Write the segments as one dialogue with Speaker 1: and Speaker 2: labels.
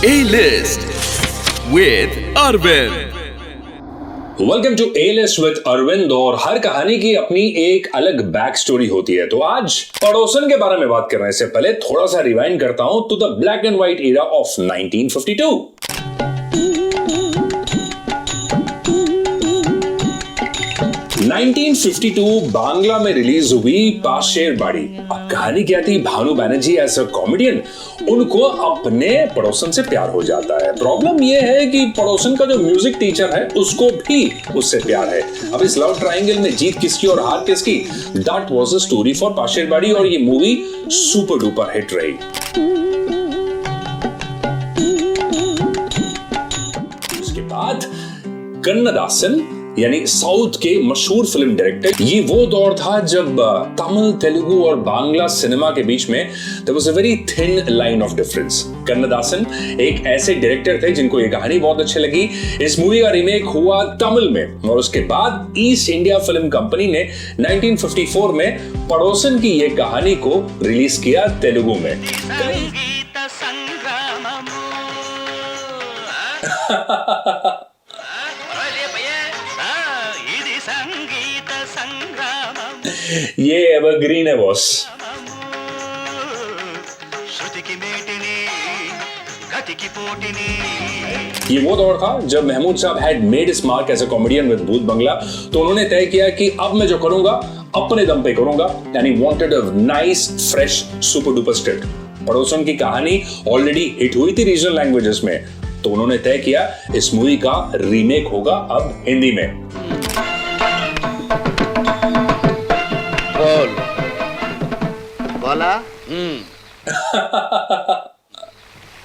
Speaker 1: A-List with Arvind।
Speaker 2: Welcome to A-List with Arvind. और हर कहानी की अपनी एक अलग बैक स्टोरी होती है। तो आज पड़ोसन के बारे में बात करने से पहले थोड़ा सा रिवाइंड करता हूं to the black and white era of 1952। 1952 Bangla में रिलीज हुई पाशेर बाड़ी। अब कहानी क्या थी? Bhanu Banerjee as a comedian, उनको अपने पड़ोसन से प्यार हो जाता है। प्रॉब्लम यह है कि पड़ोसन का जो म्यूजिक टीचर है उसको भी उससे प्यार है। अब इस लव ट्रायंगल में जीत किसकी और हार किसकी, that was a story for Pasher Bari. और ये मूवी सुपर डुपर हिट रही। उसके बाद कन्नदासन यानी साउथ के मशहूर फिल्म डायरेक्टर, ये वो दौर था जब तमिल, तेलुगु और बांग्ला सिनेमा के बीच में there was a very thin line of difference. Kannadasan एक ऐसे डायरेक्टर थे जिनको ये कहानी बहुत अच्छी लगी। इस मूवी का रीमेक हुआ तमिल में और उसके बाद ईस्ट इंडिया फिल्म कंपनी ने 1954 में पड़ोसन की ये कहानी को रिलीज किया तेलुगु में। ये एवरग्रीन है बॉस। ये वो दौर था जब महमूद साहब had made his mark as a comedian with Bhoot Bangla. तो उन्होंने तय किया कि अब मैं जो करूंगा अपने दम पे करूंगा, यानी wanted a nice fresh super duper script. पड़ोसन की कहानी ऑलरेडी हिट हुई थी रीजनल लैंग्वेजेस में, तो उन्होंने तय किया इस मूवी का रीमेक होगा अब हिंदी में।
Speaker 3: बोला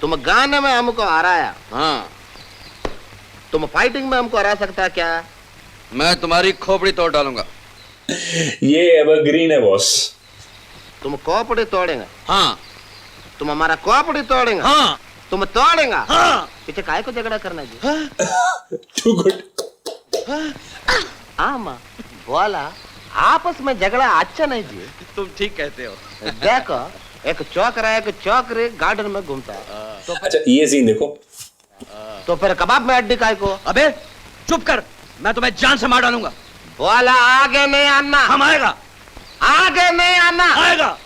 Speaker 3: तुम गाने में हमको हराया, हाँ, तुम फाइटिंग में हमको हरा सकता क्या?
Speaker 4: मैं तुम्हारी खोपड़ी तोड़ डालूंगा।
Speaker 2: ये एवरग्रीन है बॉस।
Speaker 3: तुम खोपड़ी तोड़ेंगे?
Speaker 4: हाँ।
Speaker 3: तुम हमारा खोपड़ी तोड़ेंगे?
Speaker 4: हाँ।
Speaker 3: तुम तोड़ेंगे?
Speaker 4: हाँ।
Speaker 3: पीछे काहे को झगड़ा करना जी?
Speaker 2: To good.
Speaker 3: आमा बोला आपस में झगड़ा अच्छा नहीं जी।
Speaker 4: तुम ठीक कहते हो।
Speaker 3: देखो एक चौकरे गार्डन में घूमता है
Speaker 2: तो अच्छा ये सीन देखो।
Speaker 3: तो फिर कबाब में हड्डी काय को?
Speaker 4: अबे चुप कर, मैं तुम्हें जान से मार डालूंगा।
Speaker 3: बोला आगे नहीं आना।
Speaker 4: हम आएगा।
Speaker 3: आगे नहीं आना।
Speaker 4: आएगा।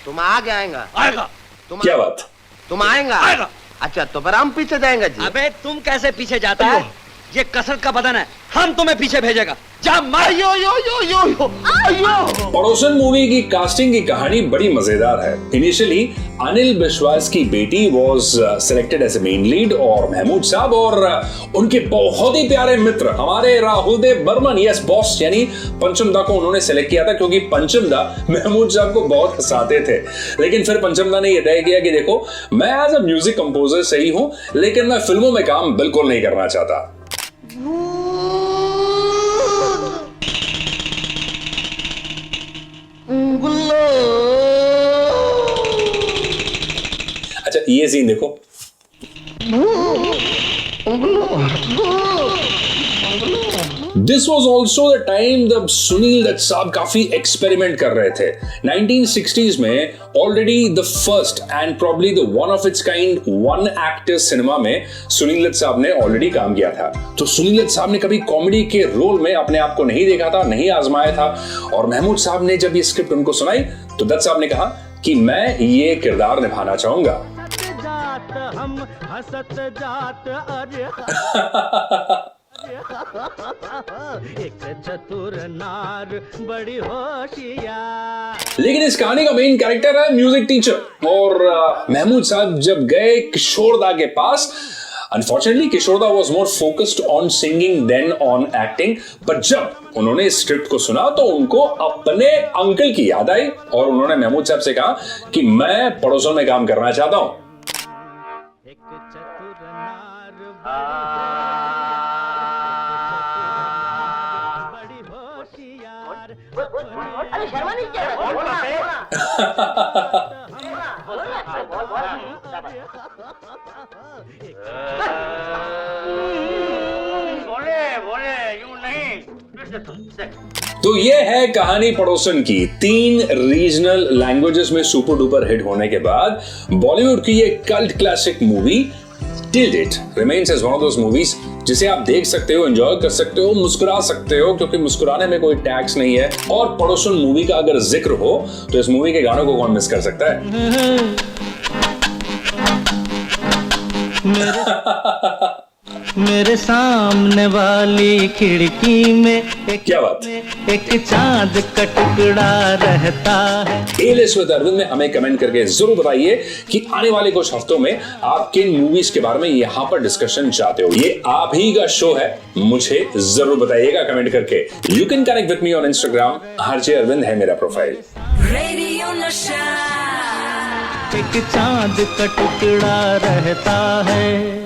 Speaker 3: तुम आगे आएगा?
Speaker 4: आएगा।
Speaker 2: क्या बात?
Speaker 3: तुम आएगा?
Speaker 4: आएगा।
Speaker 3: अच्छा तो फिर हम पीछे जाएंगे जी।
Speaker 4: अबे तुम कैसे पीछे जाता है? ये कसरत का बदन है, हम तुम्हें पीछे भेजेगा। जा मार।
Speaker 3: यो यो यो यो यो यो।
Speaker 2: पड़ोसन मूवी की कास्टिंग की कहानी बड़ी मजेदार है। इनिशियली अनिल विश्वास की बेटी was selected as a main lead और महमूद साहब और उनके बहुत ही प्यारे मित्र हमारे राहुल देव बर्मन, यस बॉस, यानी पंचम दा को उन्होंने सेलेक्ट किया था क्योंकि पंचम दा महमूद साहब को बहुत हंसाते थे। लेकिन फिर पंचम दा ने यह तय किया कि देखो मैं एज अ म्यूजिक कंपोजर सही हूं, लेकिन मैं फिल्मों में काम बिल्कुल नहीं करना चाहता। अच्छा ये सीन देखो। This was also the time जब सुनील दत्त साहब काफी एक्सपेरिमेंट कर रहे थे। 1960s में already the first and probably the one of its kind one actor cinema में सुनील दत्त साहब ने ऑलरेडी काम किया था। तो सुनील दत्त साहब ने कभी कॉमेडी के रोल में अपने आप को नहीं देखा था, नहीं आजमाया था। और महमूद साहब ने जब ये स्क्रिप्ट उनको सुनाई तो दत्त साहब ने कहा कि मैं ये किरदार निभाना चाहूंगा।
Speaker 5: हम हसत जात अरे एक चतुर नार बड़ी होशियार।
Speaker 2: लेकिन इस कहानी का मेन कैरेक्टर है म्यूजिक टीचर। और महमूद साहब जब गए किशोरदा के पास, unfortunately Kishoreda was more focused on singing than on acting. पर जब उन्होंने स्क्रिप्ट को सुना तो उनको अपने अंकल की याद आई और उन्होंने महमूद साहब से कहा कि मैं पड़ोसन में काम करना चाहता हूं।
Speaker 3: अरे शर्मा नहीं क्या बोले यूं नहीं।
Speaker 2: तो ये है कहानी पड़ोसन की। 3 रीजनल लैंग्वेजेस में सुपर डुपर हिट होने के बाद बॉलीवुड की ये cult classic movie till date remains as one of those movies जिसे आप देख सकते हो, एंजॉय कर सकते हो, मुस्कुरा सकते हो, क्योंकि मुस्कुराने में कोई टैक्स नहीं है। और पड़ोसन मूवी का अगर जिक्र हो तो इस मूवी के गानों को कौन मिस कर सकता है?
Speaker 5: मेरे सामने वाली खिड़की में
Speaker 2: क्या बात,
Speaker 5: एक चांद का टुकड़ा रहता है।
Speaker 2: A-List with अरविंद में हमें कमेंट करके जरूर बताइए कि आने वाले कुछ हफ्तों में आप किन मूवीज के बारे में यहाँ पर डिस्कशन चाहते हो। ये आप ही का शो है, मुझे जरूर बताइएगा कमेंट करके। You can connect with me on Instagram, RJ Arvind है मेरा प्रोफाइल।
Speaker 6: रेडियो नशा
Speaker 5: एक चांद का टुकड़ा रहता है।